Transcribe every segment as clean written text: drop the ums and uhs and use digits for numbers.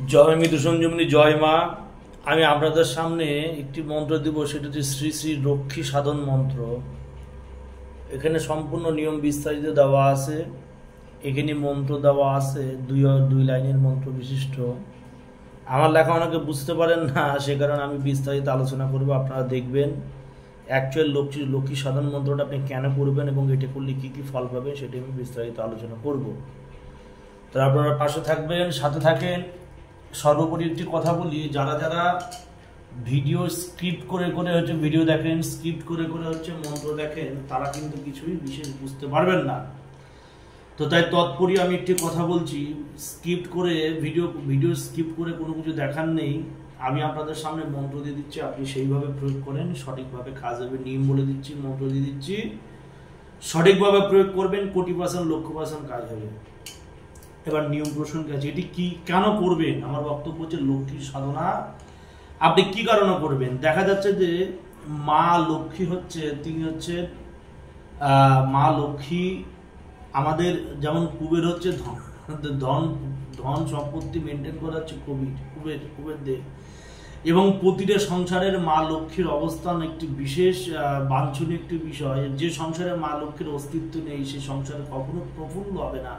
জয় মৃত্যু সঞ্জীবনী, জয় মা। আমি আপনাদের সামনে একটি মন্ত্র দিব, সেটা হচ্ছে শ্রী শ্রী রক্ষী সাধন মন্ত্র। এখানে সম্পূর্ণ নিয়ম বিস্তারিত দেওয়া আছে। এখানে মন্ত্র দেওয়া আছে দুই লাইনের মন্ত্র বিশিষ্ট। আমার লেখা অনেকে বুঝতে পারেন না, সে কারণে আমি বিস্তারিত আলোচনা করব। আপনারা দেখবেন অ্যাকচুয়াল লক্ষ্মী সাধন মন্ত্রটা আপনি কেন করবেন এবং এটা করলে কী কী ফল পাবেন সেটা আমি বিস্তারিত আলোচনা করব। তো আপনারা পাশে থাকবেন, সাথে থাকেন। সর্বোপরি একটি কথা বলি, যারা যারা ভিডিও স্ক্রিপ্ট করে করে ভিডিও দেখেন, স্ক্রিপ্ট করে করে মন্ত্র দেখেন, তারা কিন্তু কিছুই বিশেষ বুঝতে পারবেন না। তো তাই তৎপরই আমি একটি কথা বলছি, স্ক্রিপ্ট করে ভিডিও স্ক্রিপ্ট করে কোনো কিছু দেখার নেই। আমি আপনাদের সামনে মন্ত্র দিয়ে দিচ্ছি, আপনি সেইভাবে প্রয়োগ করেন, সঠিকভাবে কাজ হবে। নিয়ম বলে দিচ্ছি, মন্ত্র দিয়ে দিচ্ছি, সঠিকভাবে প্রয়োগ করবেন, 1,00,000% 1,00,000% কাজ হবে। এবার নিয়ম প্রসঙ্গে আছে, এটি কি কেন করবেন? আমার বক্তব্য হচ্ছে লক্ষ্মীর সাধনা আপনি কি কারণে করবেন। দেখা যাচ্ছে যে মা লক্ষ্মী তিনি মা লক্ষ্মী আমাদের যেমন কুবের ধন ধন সম্পত্তি মেনটেন করা হচ্ছে কুবের দেব, এবং প্রতিটা সংসারের মা লক্ষ্মীর অবস্থান একটি বিশেষ বাঞ্ছনীয় একটি বিষয়। যে সংসারে মা লক্ষ্মীর অস্তিত্ব নেই, সে সংসারে কখনো প্রফুল্ল হবে না,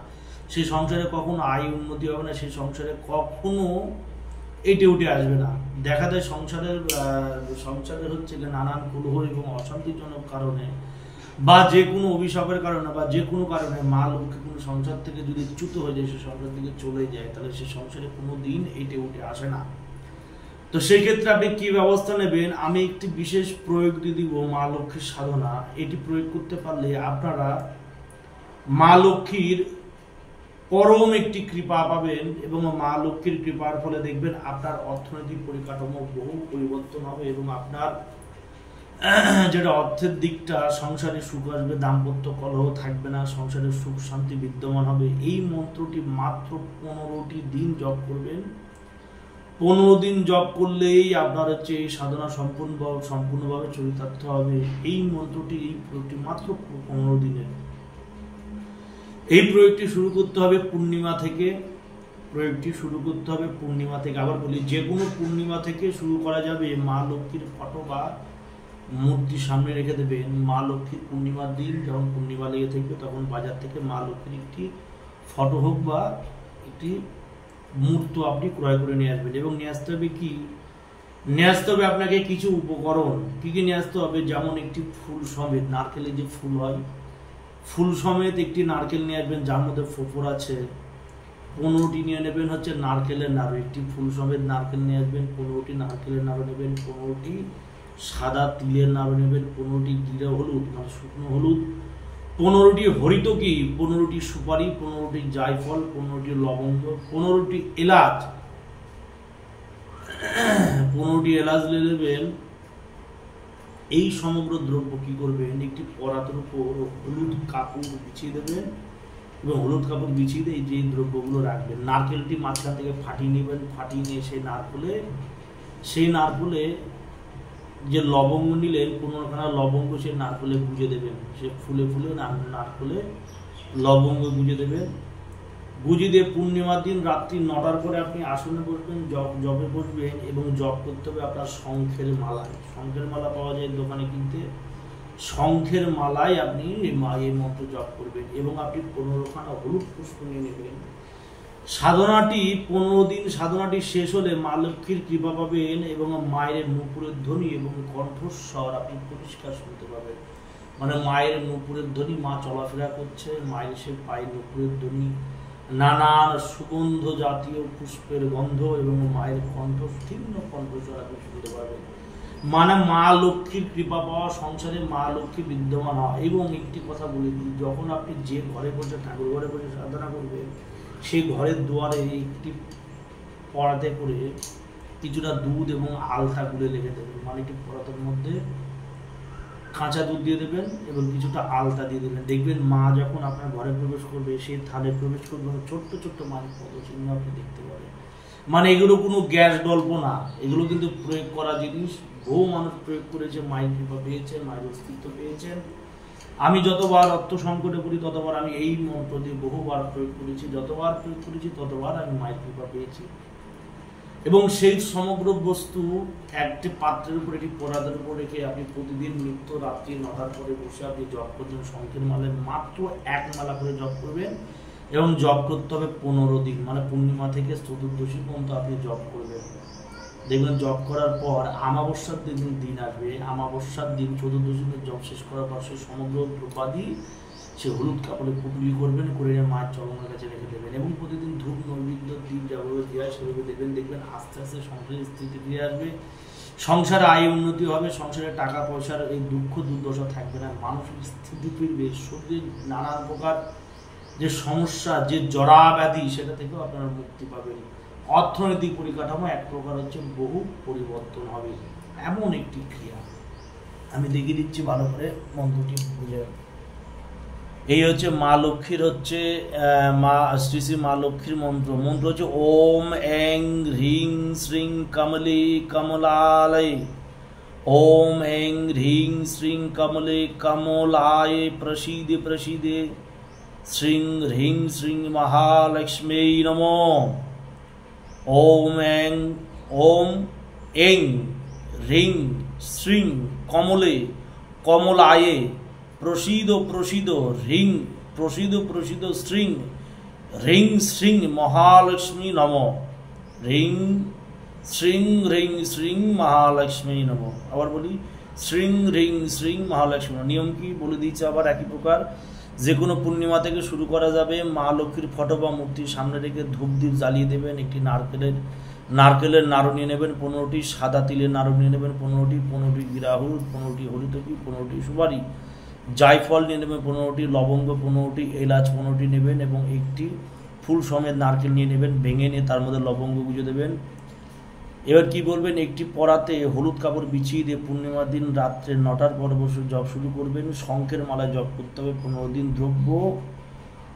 সেই সংসারে কখনো আয় উন্নতি হবে না, সেই সংসারে কখনো এটে উঠে আসবে না। দেখা যায় সংসারের নানান কলহ এবং অশান্তিজনক কারণে বা যে কোনো অভিশাপের কারণে বা যে কোনো কারণে মা লক্ষ্মী কোনো সংসার থেকে যদি চ্যুত হয়ে যায়, সে সংসার থেকে চলে যায়, তাহলে সে সংসারে কোনো দিন এটে উঠে আসে না। তো সেই ক্ষেত্রে আপনি কি ব্যবস্থা নেবেন? আমি একটি বিশেষ প্রয়োগ দিয়ে দিব, মা লক্ষ্মীর সাধনা। এটি প্রয়োগ করতে পারলে আপনারা মা লক্ষ্মীর পরম একটি কৃপা পাবেন, এবং মা লক্ষ্মীর কৃপার ফলে দেখবেন আপনার অর্থনৈতিক পরিকাঠামো বহু পরিবর্তন হবে, এবং আপনার যেটা অর্থের দিকটা, সংসারে সুখ আসবে, দাম্পত্য কলহ থাকবে না, সংসারে সুখ শান্তি বিদ্যমান হবে। এই মন্ত্রটি মাত্র 15টি দিন জপ করবেন। 15 দিন জপ করলেই আপনার এই সাধনা সম্পূর্ণভাবে চরিতার্থ হবে। এই মন্ত্রটি, এই প্রয়োগটি মাত্র 15 দিনের। এই প্রয়োগটি শুরু করতে হবে পূর্ণিমা থেকে। আবার বলি, যে কোনো পূর্ণিমা থেকে শুরু করা যাবে। মা লক্ষ্মীর ফটো বা মূর্তি সামনে রেখে দেবেন। মা লক্ষ্মীর পূর্ণিমার দিন যখন পূর্ণিমা লেগে থাকবে, তখন বাজার থেকে মা লক্ষ্মীর একটি ফটো হোক বা একটি মূর্তি আপনি ক্রয় করে নিয়ে আসবেন। এবং নিয়ে আসতে হবে আপনাকে কিছু উপকরণ। কি নিয়ে আসতে হবে? যেমন একটি ফুল সমেত, নারকেলের যে ফুল হয়, ফুল সমেত একটি নারকেল নিয়ে আসবেন, যার মধ্যে ফোফর আছে। 15টি নিয়ে নেবেন নারকেলের নাড়ু। একটি ফুল সমেত নারকেল নিয়ে আসবেন, 15টি নারকেলের নাড়ু নেবেন, 15টি সাদা তিলের নাড়ু নেবেন, 15টি জিরা হলুদ মানে শুকনো হলুদ, 15টি হরিতকি, 15টি সুপারি, 15টি জায়ফল, 15টি লবঙ্গ, 15টি এলাচ, 15টি এলাচ নিয়ে নেবেন। এই সমগ্র দ্রব্য কি করবেন? একটি পরাতের উপর হলুদ কাপড় বিছিয়ে দেবেন, এবং হলুদ কাপড় বিছিয়ে দিয়ে যে দ্রব্যগুলো রাখবেন, নারকেলটি মাঝখান থেকে ফাটিয়ে নেবেন। ফাটিয়ে নিয়ে সেই নারকেলে যে লবঙ্গ নিলেন, 15খানা লবঙ্গ সেই নারকেলে গুঁজে দেবেন। সে ফুলে নারকেলে লবঙ্গ গুঁজে দেবেন। গুঁজে দিয়ে পূর্ণিমার দিন রাত্রি 9টার পরে আপনি আসনে বসবেন, জপে বসবেন, এবং জপ করতে হবে আপনার শঙ্খের মালায়। শঙ্খের মালা পাওয়া যায় দোকানে কিনতে। শঙ্খের মালায় আপনি এই মন্ত্র জপ করবেন, এবং আপনি 15খানা হলুদ পুষ্প নিয়ে নেবেন। সাধনাটি 15 দিন সাধনাটি শেষ হলে মা লক্ষ্মীর কৃপা পাবেন, এবং মায়ের নূপুরের ধ্বনি এবং কণ্ঠস্বর আপনি পরিষ্কার শুনতে পাবেন। মানে মায়ের নূপুরের ধ্বনি, মা চলাফেরা করছে, মায়ের সে পায়ে নূপুরের ধ্বনি, নানান সুগন্ধ জাতীয় পুষ্পের গন্ধ, এবং মায়ের তীক্ষ্ণ কণ্ঠস্বর আপনি শুনতে পাবেন। মানে মা লক্ষ্মীর কৃপা পাওয়া, সংসারে মা লক্ষ্মী বিদ্যমান হয়। এবং একটি কথা বলে দিই, যখন আপনি যে ঘরে বসে ঠাকুর ঘরে বসে সাধনা করবেন, সেই ঘরের দুয়ারে একটি পরাতে করে কিছুটা দুধ এবং আলতা গুলে লেগে দেবেন। মানে একটি পরাতের মধ্যে কাঁচা দুধ দিয়ে দেবেন এবং কিছুটা আলতা দিয়ে দেবেন। দেখবেন মা যখন আপনার ঘরে প্রবেশ করবে, সেই থানে প্রবেশ করবে, ছোট্ট ছোট্ট মায়ের পদচিহ্ন আপনি দেখতে পাবেন। মানে এগুলো কোনো গ্যাস গল্প না, এগুলো কিন্তু প্রয়োগ করা জিনিস। বহু মানুষ প্রয়োগ করেছে, মায়ের কৃপা পেয়েছেন, মায়ের অস্তিত্ব পেয়েছেন। আমি যতবার অর্থ সংকটে পড়ি, ততবার আমি এই মন্ত্র দিয়ে বহুবার প্রয়োগ করেছি। যতবার প্রয়োগ করেছি, ততবার আমি মায়ের কৃপা পেয়েছি। এবং সেই সমগ্র বস্তু একটি পাত্রের উপর একটি পরাদের উপর রেখে আপনি প্রতিদিন নিত্য রাত্রি 9টার পরে বসে আপনি জপ করবেন। শঙ্খের মালায় মাত্র 1 মালা করে জপ করবেন এবং জপ করতে হবে 15 দিন, মানে পূর্ণিমা থেকে চতুর্দশী পর্যন্ত আপনি জপ করবেন। দেখবেন জপ করার পর আমাবস্যার দিন আসবে, আমাবস্যার দিন চতুর্দশী দিন জপ শেষ করার পর সেই সমগ্র দ্রব্যাদি সে হলুদ কাপড়ে পুটুলি করবেন, করে মায়ের চরণের কাছে রেখে দেবেন এবং প্রতিদিন ধূপ নৈবেদ্য দ্বীপ যেভাবে দেওয়া সেভাবে দেবেন। দেখবেন আস্তে আস্তে সংসারের স্থিতি ফিরে আসবে, সংসারে আয় উন্নতি হবে, সংসারে টাকা পয়সার এই দুঃখ দুর্দশা থাকবে না, মানসিক স্থিতি ফিরবে, শরীরের নানান প্রকার যে সমস্যা, যে জরা ব্যাধি সেটা থেকেও আপনারা মুক্তি পাবেন। অর্থনৈতিক পরিকাঠামো এক প্রকার হচ্ছে বহু পরিবর্তন হবে, এমন একটি ক্রিয়া। আমি দেখিয়ে দিচ্ছি ভালো করে মন্ত্রটি বুঝে। এই হচ্ছে মা লক্ষ্মীর হচ্ছে মা শ্রী শ্রী মা লক্ষ্মীর মন্ত্র। মন্ত্র হচ্ছে ওম এং হ্রিং শ্রীং কমলে কমলালয়, ওম এং হ্রিং শ্রীং কমলে কমলায় প্রসীদে প্রসীদে, শ্রীং হ্রিং শ্রীং মহালক্ষ্মী নমো। ওম এং হ্রিং শ্রীং কমলে কমলায়ে প্রসীদ প্রসীদ, হ্রিং প্রসীদ প্রসীদ, শ্রীং হ্রিং শ্রীং মহালক্ষ্মী নম, হ্রিং শ্রীং মহালক্ষ্মী নম। আবার বলি শ্রীং হ্রিং শ্রীং মহালক্ষ্মী। নিয়ম কি বলে দিয়েছে আবার একই প্রকার। যে কোনো পূর্ণিমা থেকে শুরু করা যাবে। মা লক্ষ্মীর ফটো বা মূর্তির সামনে রেখে ধূপ দ্বীপ জ্বালিয়ে দেবেন। একটি নারকেলের নাড়ু নিয়ে নেবেন 15টি, সাদা তিলের নাড়ু নিয়ে নেবেন 15টি গিরাহুল, 15টি হরিতকি, 15টি সুপারি, জায়ফল নিয়ে নেবেন 15টি, লবঙ্গ 15টি, এলাচ 15টি নেবেন এবং একটি ফুল সমেত নারকেল নিয়ে নেবেন, ভেঙে নিয়ে তার মধ্যে লবঙ্গ গুঁজে দেবেন। এবার কি বলবেন, একটি পরাতে হলুদ কাপড় বিছিয়ে দিয়ে পূর্ণিমার দিন রাত্রে 9টার পর বসে জপ শুরু করবেন। শঙ্খের মালায় জপ করতে হবে 15 দিন। দ্রব্য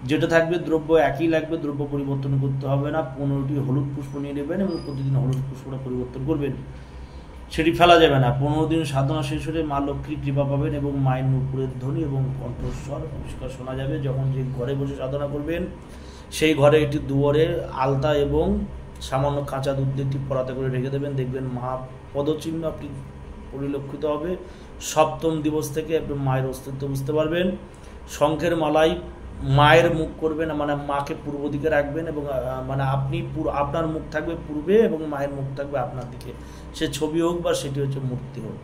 যেটা থাকবে দ্রব্য একই লাগবে, দ্রব্য পরিবর্তন করতে হবে না। 15টি হলুদ পুষ্প নিয়ে নেবেন এবং প্রতিদিন হলুদ পুষ্পটা পরিবর্তন করবেন, সেটি ফেলা যাবে না। 15 দিন সাধনা শেষ হলে মা লক্ষ্মীর কৃপা পাবেন এবং মায়ের নুপুরের ধ্বনি এবং কণ্ঠস্বর পরিষ্কার শোনা যাবে। যখন যে ঘরে বসে সাধনা করবেন সেই ঘরে একটি দুয়ারে আলতা এবং সামান্য কাঁচা দুধ একটি পরাতে করে রেখে দেবেন। দেখবেন মা পদচিহ্ন আপনি পরিলক্ষিত হবে। 7ম দিবস থেকে আপনি মায়ের অস্তিত্ব বুঝতে পারবেন। শঙ্খের মালাই মায়ের মুখ করবেন, মানে মাকে পূর্ব দিকে রাখবেন এবং মানে আপনি আপনার মুখ থাকবে পূর্বে এবং মায়ের মুখ থাকবে আপনার দিকে, সে ছবি হোক বা সেটি হচ্ছে মূর্তি হোক।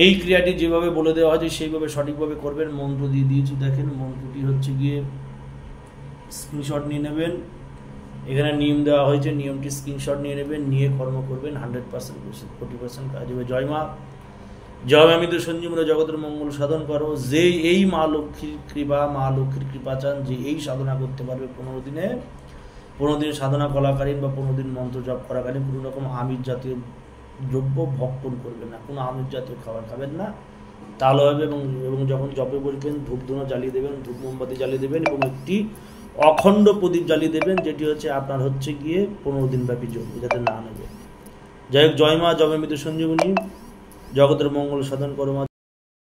এই ক্রিয়াটি যেভাবে বলে দেওয়া হয়েছে সেইভাবে সঠিকভাবে করবেন। মন্ত্র দিয়ে দিয়েছি, দেখেন মন্ত্রটি হচ্ছে গিয়ে স্ক্রিনশট নিয়ে নেবেন। এখানে নিয়ম দেওয়া হয়েছে, নিয়মটি স্ক্রিনশট নিয়ে নেবেন, নিয়ে কর্ম করবেন। 100% 40% কাজ হবে। জয় মা, জয় মৃত্যু সঞ্জীবনী জগতের মঙ্গল সাধন করো। যে এই মা লক্ষ্মীর কৃপা চান, যে এই সাধনা করতে পারবে 15 দিন সাধনা করাকালীন বা 15 দিন মন্ত্র জপ করাকালীন কোনো রকম আমিষ জাতীয় দ্রব্য ভক্ষণ করবেন না, কোনো আমিষ জাতীয় খাবার খাবেন না, তাহলে হবে। এবং যখন জপে বসবেন ধূপধুনো জ্বালিয়ে দেবেন, ধূপ মোমবাতি জ্বালিয়ে দেবেন এবং একটি অখণ্ড প্রদীপ জ্বালিয়ে দেবেন, যেটি হচ্ছে আপনার হচ্ছে গিয়ে 15 দিন ব্যাপী জ্বলবে, যাতে না নেবে। যাই হোক, জয় মা, জয় মৃত্যু সঞ্জীবনী জগতের মঙ্গল সাধন করো মা।